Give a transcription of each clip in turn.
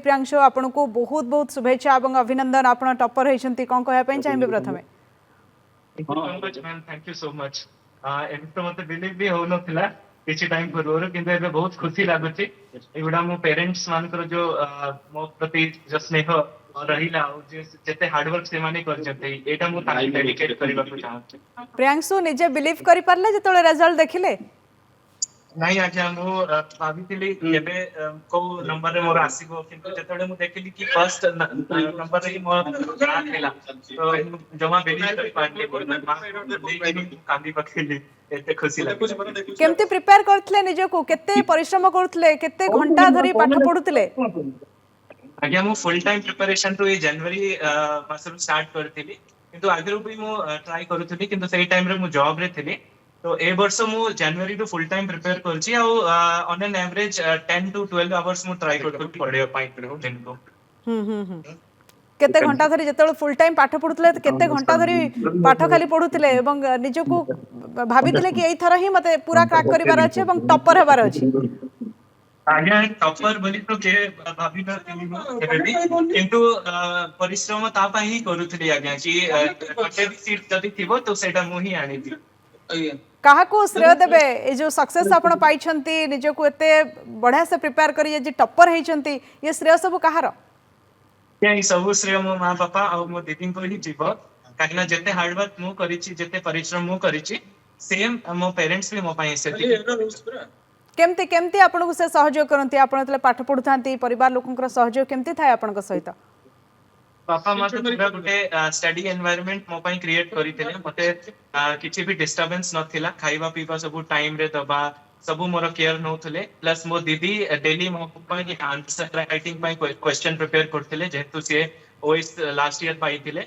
प्रियांशु आपन को बहुत बहुत शुभेच्छा और अभिनंदन आप टॉपर होती कौन कहना चाहिए प्रथम थैंक यू सो मच एम तो मत बिलीव भी हो नथिला किछि टाइम पूर्व किंतु एबे बहुत खुशी लागुची एगुडा मो पेरेंट्स मानकर जो मो प्रति जो स्नेह रहिला जेते हार्ड वर्क से माने कर जते एटा मो ताकि डेडिकेट करबा को चाहते प्रियांशु निजे बिलीव करि पारले जेतोले रिजल्ट देखिले नहीं आज्ञा मु भावितिली एबे को नंबर रे मोर आसीबो किंतु जेतोले मु देखिली कि फर्स्ट नंबर रे मो आथिला तो जमा बिलीव करि पारले कांदी पखेली एते खुशी लागे केमते प्रिपेयर करथले निजे को केते परिश्रम करथले केते घंटा धरी पाठ पढुतले आज्ञा मु फुल टाइम प्रिपरेशन तो ये जनवरी मासरु स्टार्ट करथिली किंतु आगरु भी मु ट्राई करूथली किंतु सेही टाइम रे मु जॉब रे थिली तो ए वर्ष मु जनवरी टू फुल टाइम प्रिपेयर करछि आ on an average 10 to 12 hours मु ट्राई करथु पढे पाई दिन को केते घंटा धरी जेतले फुल टाइम पाठ पढुतले केते घंटा धरी पाठ खाली पढुतले एवं निजे को भाबितले कि एई थरा ही मते पूरा क्रैक करिवार अछि एवं टॉपर हेबार अछि आज्ञा टॉपर बोली तो के भाभी ना किंतु परिश्रम ता पा ही करूथली आज्ञा कि गोटे भी सीट जदी थिबो तो सेटा मु ही आनीबी कहा को श्रेय देबे ए जो सक्सेस आपण पाइछंती निजे को एते बढ़िया से प्रिपेयर करी जे टॉपर हेछंती ये श्रेय सब कहार ये सब श्रेय मो मां पापा और मो दीदी को ही जीव काकना जते हार्ड वर्क मु करिछि जते परिश्रम मु करिछि सेम मो पेरेंट्स भी मो पाए से केमती केमती आपन को से सहयोग करंती आपन तले पाठ पढुथांती परिवार लोकन सहयोग केमती थाय आपन को सहित पापा मते पूरा गुटे स्टडी एनवायरनमेंट मो पई क्रिएट करितले मते किछि भी डिस्टरबेंस नथिला खाइबा पीबा सब टाइम रे दबा सब मोर केयर नौथले प्लस मो दीदी डेली मो पई आंसर राइटिंग पई क्वेश्चन प्रिपेयर करथिले जेतु से ओएस लास्ट ईयर पाइथिले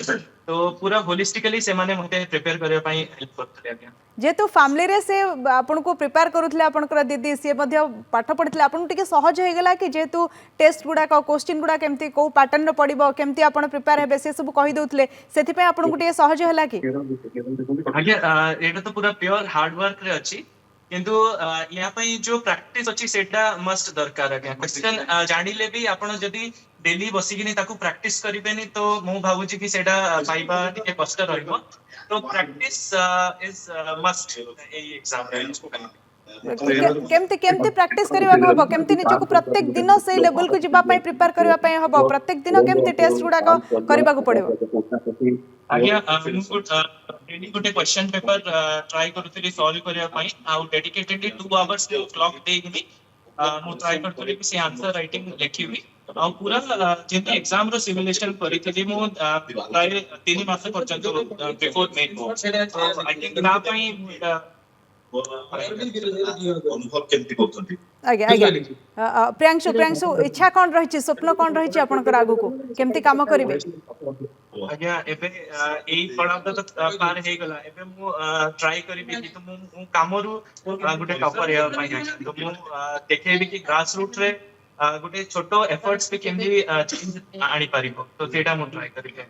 तो पूरा होलिस्टिकली से माने मते प्रिपेयर करे पई हेल्प करथिले आज्ञा जेतु फैमिली रे से आपन को प्रिपेयर करूथले आपन कर दीदी से मध्य पाठ पढितले आपन टिके सहज हे गेला कि जेतु टेस्ट गुडा को क्वेश्चन गुडा केमती को पैटर्न रे पडिबो केमती आपन प्रिपेयर हेबे से सब कहि दोथले सेति पे आपन को टिके सहज होला कि आज्ञा एटा तो पूरा प्योर हार्ड वर्क रे अछि किंतु या पई जो प्रैक्टिस अछि सेटा मस्ट दरकार आज्ञा क्वेश्चन जानिले भी आपन जदी डेली बसिकिनी ताकू प्रैक्टिस करिबेनी तो मु भाबुची कि सेटा पाइबा टिके कष्ट रहइबो तो practice is must A exam रे केमती केमती प्रैक्टिस करबा को हबो केमती निजको प्रत्येक दिन से लेवल को जिबा पई प्रिपेयर करबा पई हबो प्रत्येक दिन केमती टेस्ट गुडा को करबा को पड़िबो आज्ञा डेली गुटे क्वेश्चन पेपर ट्राई करथि सॉल्व करबा पई आ डेडिकेटेडली 2 आवर्स क्लॉक देइनी मु ट्राई करथि कि से आंसर राइटिंग लिखिबी आ पूरा जेते एग्जाम रो सिमुलेशन करिथि मु प्राय 3 मास पर्यंत बिफोर मेन आई थिंक ना पई अनुभव केमती करथि आगे आगे प्रियांशु प्रियांशु इच्छा कोन रहिछि स्वप्न कोन रहिछि आपनकर आगु को केमती काम करिवे आज्ञा एबे एई पढ़ाता तो पार हे गला एबे मु ट्राई करिबी कि तो मु कामरु गुटे टॉपर हे पाई जाय तो मु देखेबी कि ग्रास रूट रे गुटे छोटो एफर्ट्स पे केमती चेंज आनी पारिबो तो सेटा मु ट्राई करिबे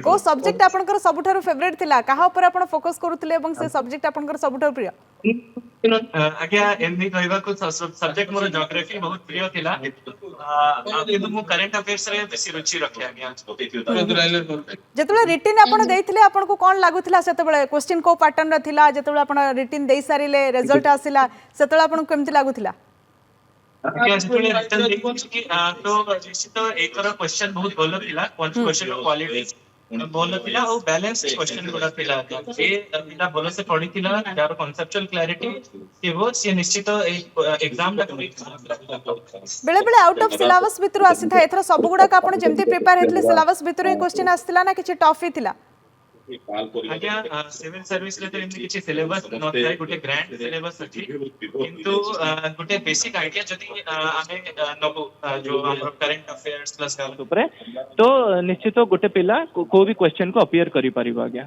को सब्जेक्ट आपनकर सबठारु फेवरेट थिला काहा ऊपर आपन फोकस करूतले एवं से सब्जेक्ट आपनकर सबठारु प्रिय आज्ञा एमबी कहबा को सब्जेक्ट मोर ज्योग्राफी बहुत प्रिय थिला किंतु मु करंट अफेयर्स रे बेसी रुचि रखे आज्ञा जेतले रिटन आपन देइथिले आपन को कोन लागुथिला सेतबेले क्वेश्चन को पैटर्न रे थिला जेतले आपन रिटन देइ सारिले रिजल्ट आसिला सेतले आपन केमति लागुथिला आज्ञा जेतले रिटन देखि कि तो निश्चित एकर क्वेश्चन बहुत भलो थिला क्वेश्चन क्वालिटी भलो थिला और बैलेंस क्वेश्चन गुडा थिला ए पिला भलो से पढी थिला यार कांसेप्चुअल क्लैरिटी कि वो से निश्चित एग्जाम ला बेले बेले आउट ऑफ सिलेबस भितर आसी था एथरा सब गुडा का आपण जेमती प्रिपेयर हेतले सिलेबस भितर ही क्वेश्चन आस्तिला ना किछि टफ ही थिला आज्ञा सिविल सर्विस रे तो एमती किछि सिलेबस न थाय गुटे ग्रैंड सिलेबस अछि किंतु गुटे बेसिक आईडिया जदी आमे नबो जो हमर करंट अफेयर्स प्लस ऊपर तो निश्चित गुटे पिला को भी क्वेश्चन को अपियर करि परिबो आज्ञा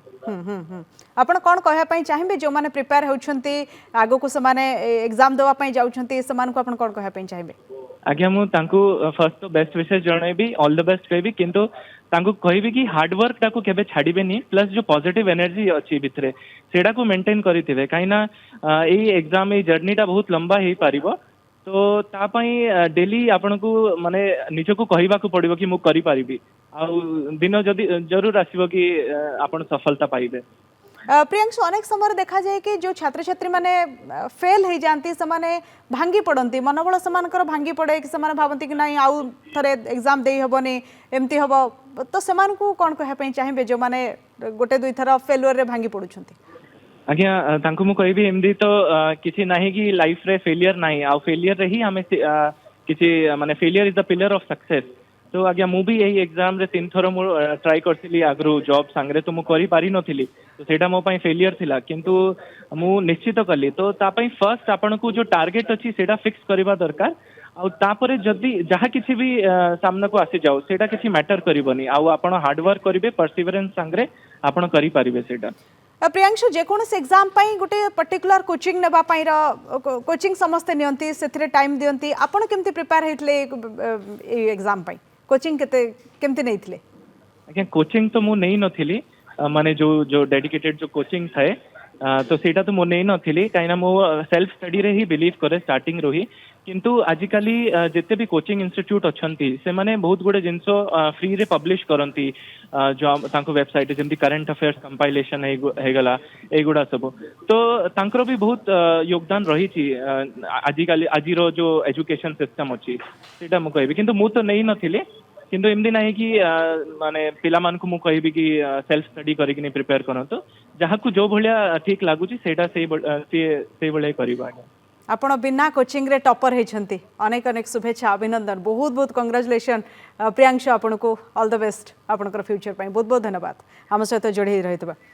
आपण कोन कहया पई चाहिबे जो माने प्रिपेयर होउछंती आगो को समाने एग्जाम देवा पई जाउछंती समान को आपण कोन कहया पई चाहिबे आज्ञा मु तांको फर्स्ट तो बेस्ट विशेष जणैबी ऑल द बेस्ट कहबी किंतु तांको कहबी कि हार्ड वर्क ताको केबे छाडीबेनी प्लस जो पॉजिटिव एनर्जी अछि भितरे सेडा को मेंटेन करिथिबे काइना एई एग्जाम ए जर्नीटा बहुत लंबा हे पारिबो तो डेली आपन को माने निजको कहबा को पड़िबो कि मु करि पारिबी आ दिन जदि जरूर आसीबो कि आपन सफलता पाइबे। प्रियांशु अनेक समय देखा जाए कि जो छात्र छात्री माने फेल हो जाती से भांगी पड़ती मनोबल से भांगी पड़े कि भावती कि नहीं आउ थे एग्जाम दे हेनी एमती हम तो से कौन कहवाई चाहिए जो मैंने गोटे दुई थर फेलुअर रे भांगी पड़ुछंती। आज्ञा तांको मु कहबी एमदी तो किसी नाही कि लाइफ रे फेलियर नाही आ फेलियर रे ही हमें किसी माने failure is the pillar of success. तो आज्ञा मु भी यही एग्जाम रे 3 थर मु ट्राई करथिली आगरू जॉब सांगरे तो मु करि पारि नथिली तो सेटा मो पई फेलियर थिला किंतु मु निश्चित कली तो ता पई फर्स्ट आपन को जो टारगेट अछि सेटा फिक्स करबा दरकार आ तापरे जदी जहा किछि भी सामना को आसी जाओ सेटा किछि मैटर करबनी आ आपन हार्ड वर्क करिवे परसिवरेंस सांगरे आपन करि पारिबे सेटा। प्रियांशु जेकोसी एग्जाम गोटे पर्टिकुलर कोचिंग नेबा कोचिंग समस्ते नियंती से टाइम दियंती आपण केमती प्रिपेयर हेतले एग्जाम कोचिंग केमती नहीं थिले? आज्ञा कोचिंग तो मु नहीं नथिली माने जो डेडिकेटेड जो कोचिंग थाए तो सेटा तो मु नहीं नथिली काइना मो सेल्फ स्टडी रे ही बिलीव करे स्टार्टिंग रही किंतु आजिकाली जिते भी कोचिंग इंस्टीट्यूट अच्छी से माने बहुत गुड़े जिनस फ्री रे पब्लिश करती जो तांको वेबसाइट जेमती करंट अफेयर्स कंपाइलेशन हेगला एगुड़ा सब तो तांकर भी बहुत योगदान रही आजिकाली आजिरो जो एजुकेशन सिस्टम अच्छी सेटा मु कहबी किंतु मु तो नहीं नथिली किंतु एमदी नहीं कि माने पिला मान को मु कहबी कि सेल्फ स्टडी करिकनी प्रिपेयर करंतु जहा को जो भलिया ठीक लागुची सेटा से भलिया करबा। आपण बिना कोचिंग रे टॉपर होती अनेक अनेक शुभेच्छा अभिनंदन बहुत बहुत कंग्रेचुलेशन प्रियांशु आपन को ऑल द बेस्ट आपनकर फ्यूचर बहुत बहुत धन्यवाद आम सहित जोड़ी रही।